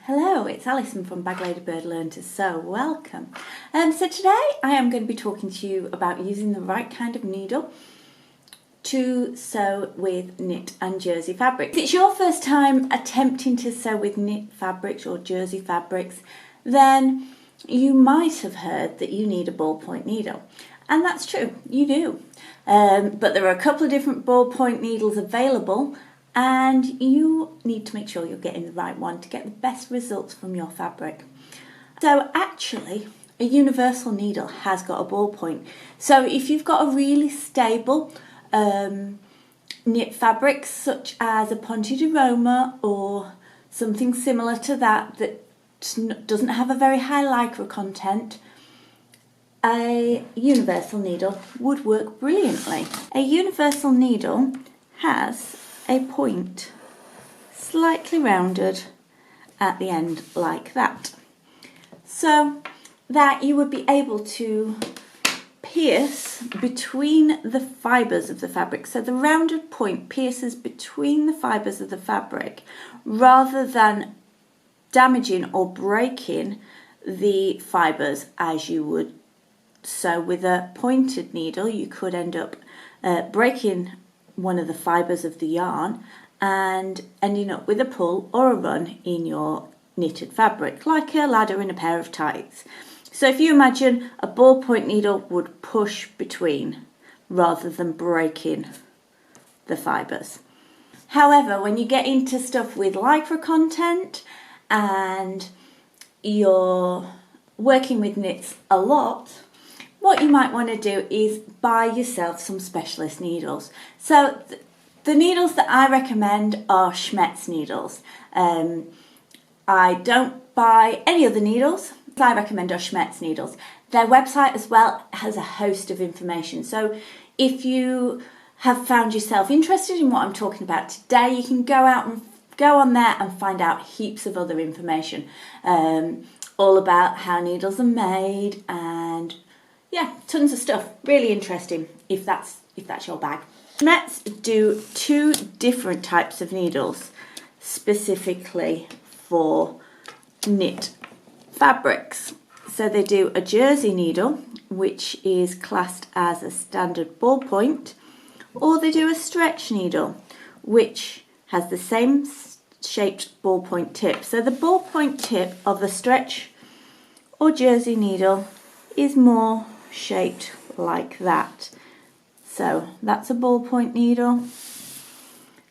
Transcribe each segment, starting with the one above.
Hello, it's Alison from Bag Lady Bird Learn to Sew. Welcome. So today I am going to be talking to you about using the right kind of needle to sew with knit and jersey fabrics. If it's your first time attempting to sew with knit fabrics or jersey fabrics, then you might have heard that you need a ballpoint needle. And that's true, you do. But there are a couple of different ballpoint needles available, and you need to make sure you're getting the right one to get the best results from your fabric. So actually, a universal needle has got a ballpoint. So if you've got a really stable knit fabric, such as a Ponte di Roma or something similar to that doesn't have a very high lycra content, a universal needle would work brilliantly. A universal needle has a point slightly rounded at the end like that, so that you would be able to pierce between the fibres of the fabric. So the rounded point pierces between the fibres of the fabric rather than damaging or breaking the fibres as you would. So with a pointed needle you could end up breaking one of the fibres of the yarn and ending up with a pull or a run in your knitted fabric, like a ladder in a pair of tights. So if you imagine, a ballpoint needle would push between rather than breaking the fibres. However, when you get into stuff with lycra content and you're working with knits a lot, what you might want to do is buy yourself some specialist needles. So the needles that I recommend are Schmetz needles. I don't buy any other needles. I recommend are Schmetz needles. Their website as well has a host of information. So if you have found yourself interested in what I'm talking about today, you can go on there and find out heaps of other information, all about how needles are made, and yeah, tons of stuff. Really interesting if that's your bag. Schmetz do two different types of needles specifically for knit fabrics. So they do a jersey needle, which is classed as a standard ballpoint, or they do a stretch needle, which has the same shaped ballpoint tip. So the ballpoint tip of a stretch or jersey needle is more shaped like that. So that's a ballpoint needle.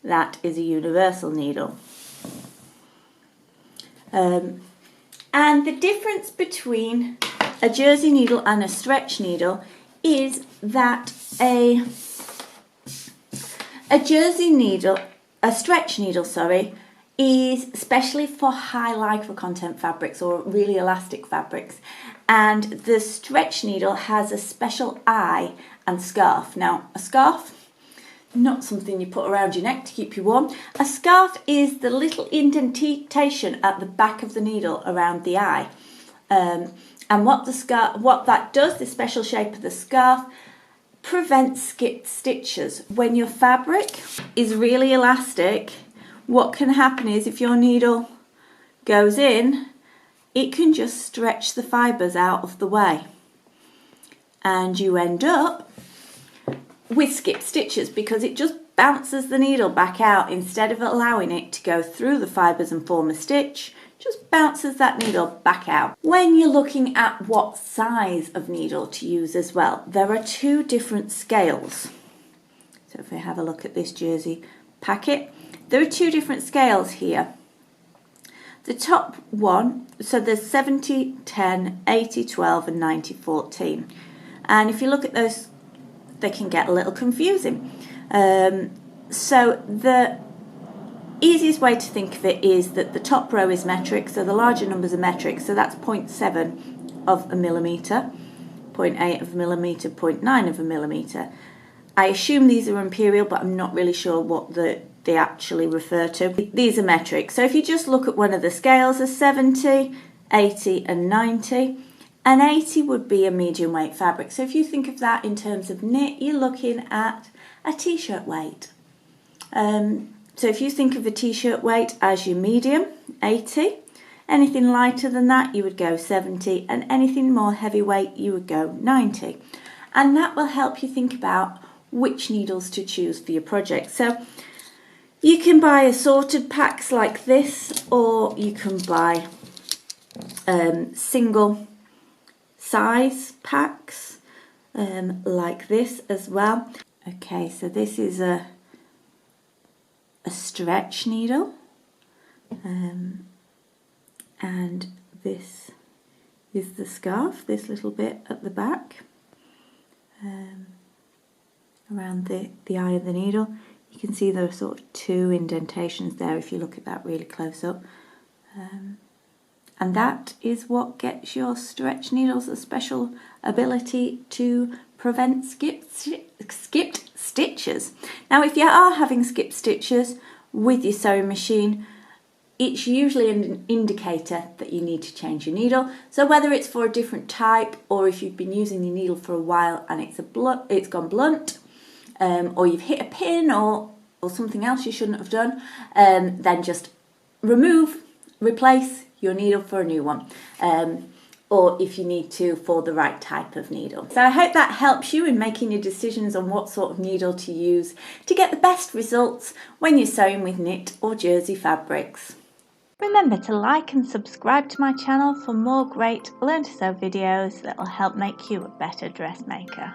That is a universal needle. And the difference between a jersey needle and a stretch needle is that a stretch needle, is especially for high lycra content fabrics or really elastic fabrics, and the stretch needle has a special eye and scarf. Now, a scarf, not something you put around your neck to keep you warm. A scarf is the little indentation at the back of the needle around the eye, and what that does, the special shape of the scarf, prevents skipped stitches. When your fabric is really elastic, what can happen is if your needle goes in, it can just stretch the fibres out of the way, and you end up with skipped stitches because it just bounces the needle back out instead of allowing it to go through the fibres and form a stitch. Just bounces that needle back out. When you're looking at what size of needle to use as well, there are two different scales. So if we have a look at this jersey packet, there are two different scales here. The top one, so there's 70, 10, 80, 12 and 90, 14. And if you look at those, they can get a little confusing. So the easiest way to think of it is that the top row is metric, so the larger numbers are metric, so that's 0.7 of a millimetre, 0.8 of a millimetre, 0.9 of a millimetre. I assume these are imperial, but I'm not really sure what they actually refer to. These are metric. So if you just look at one of the scales, a 70, 80 and 90, and 80 would be a medium weight fabric. So if you think of that in terms of knit, you're looking at a t-shirt weight. So if you think of a t-shirt weight as your medium, 80, Anything lighter than that, you would go 70, and anything more heavyweight, you would go 90. And that will help you think about which needles to choose for your project. So you can buy assorted packs like this, or you can buy single size packs like this as well. Okay, so this is a stretch needle, and this is the scarf, this little bit at the back, around the eye of the needle. You can see there are sort of 2 indentations there if you look at that really close up. And that is what gets your stretch needles a special ability to prevent skipped stitches. Now, if you are having skipped stitches with your sewing machine, it's usually an indicator that you need to change your needle. So whether it's for a different type, or if you've been using your needle for a while and it's gone blunt, or you've hit a pin or something else you shouldn't have done, then just replace your needle for a new one, or if you need to, for the right type of needle. So I hope that helps you in making your decisions on what sort of needle to use to get the best results when you're sewing with knit or jersey fabrics. Remember to like and subscribe to my channel for more great Learn to Sew videos that will help make you a better dressmaker.